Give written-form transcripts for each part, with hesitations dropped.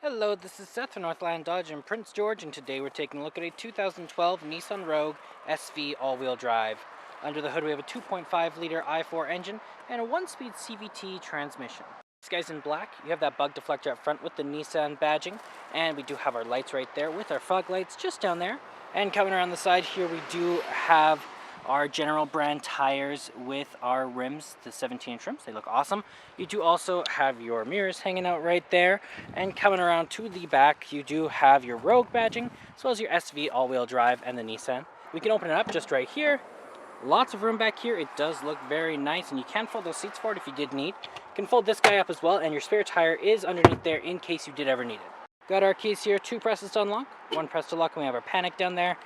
Hello, this is Seth from Northland Dodge in Prince George, and today we're taking a look at a 2012 Nissan Rogue SV all-wheel drive. Under the hood we have a 2.5-liter i4 engine and a 1-speed CVT transmission. This guy's in black. You have that bug deflector up front with the Nissan badging, and we do have our lights right there with our fog lights just down there. And coming around the side here we do have our general brand tires with our rims, the 17-inch rims. They look awesome. You do also have your mirrors hanging out right there. And coming around to the back, you do have your Rogue badging, as well as your SV all-wheel drive and the Nissan. We can open it up just right here. Lots of room back here. It does look very nice, and you can fold those seats forward if you did need. You can fold this guy up as well, and your spare tire is underneath there in case you did ever need it. Got our keys here, 2 presses to unlock, 1 press to lock, and we have our panic down there.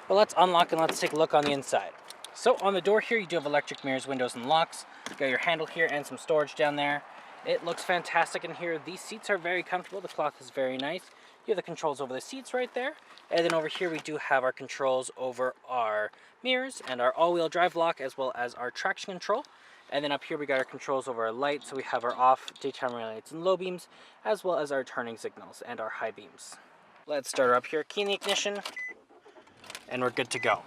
But let's unlock and let's take a look on the inside. So on the door here, you do have electric mirrors, windows, and locks. You got your handle here and some storage down there. It looks fantastic in here. These seats are very comfortable. The cloth is very nice. You have the controls over the seats right there. And then over here, we do have our controls over our mirrors and our all-wheel drive lock, as well as our traction control. And then up here, we got our controls over our lights. So we have our off, daytime running lights, and low beams, as well as our turning signals and our high beams. Let's start her up here, key in the ignition, and we're good to go.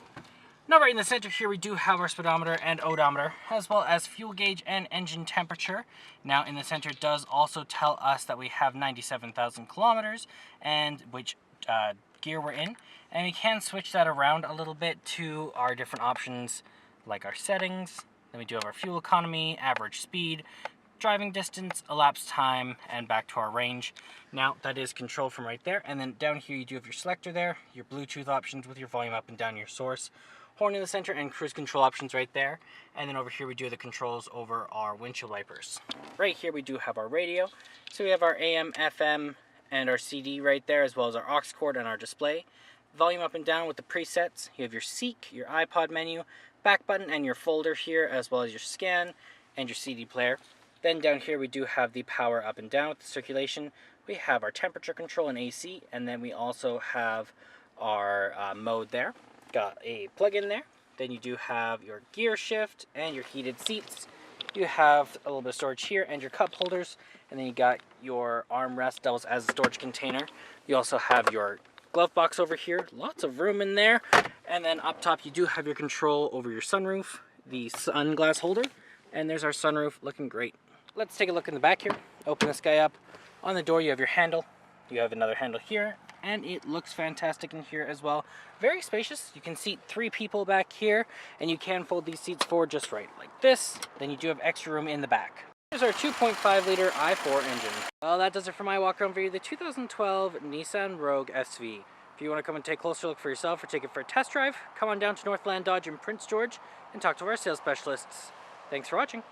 Now right in the center here we do have our speedometer and odometer, as well as fuel gauge and engine temperature. Now in the center it does also tell us that we have 97,000 kilometers and which gear we're in. And we can switch that around a little bit to our different options like our settings. Then we do have our fuel economy, average speed, driving distance, elapsed time, and back to our range. Now that is controlled from right there. And then down here you do have your selector there, your Bluetooth options with your volume up and down, your source, horn in the center, and cruise control options right there. And then over here we do have the controls over our windshield wipers. Right here we do have our radio. So we have our AM, FM, and our CD right there, as well as our aux cord and our display. Volume up and down with the presets. You have your Seek, your iPod menu, back button, and your folder here, as well as your scan and your CD player. Then down here we do have the power up and down with the circulation. We have our temperature control and AC, and then we also have our mode there. Got a plug in there. Then you do have your gear shift and your heated seats. You have a little bit of storage here and your cup holders, and then you got your armrest, doubles as a storage container. You also have your glove box over here, lots of room in there. And then up top you do have your control over your sunroof, the sunglass holder, and there's our sunroof looking great. Let's take a look in the back here. Open this guy up. On the door you have your handle. You have another handle here, and it looks fantastic in here as well. Very spacious. You can seat 3 people back here, and you can fold these seats forward just right like this. Then you do have extra room in the back. Here's our 2.5-liter i4 engine. Well, that does it for my walk around video, the 2012 Nissan Rogue SV. If you want to come and take a closer look for yourself or take it for a test drive, come on down to Northland Dodge in Prince George and talk to our sales specialists. Thanks for watching.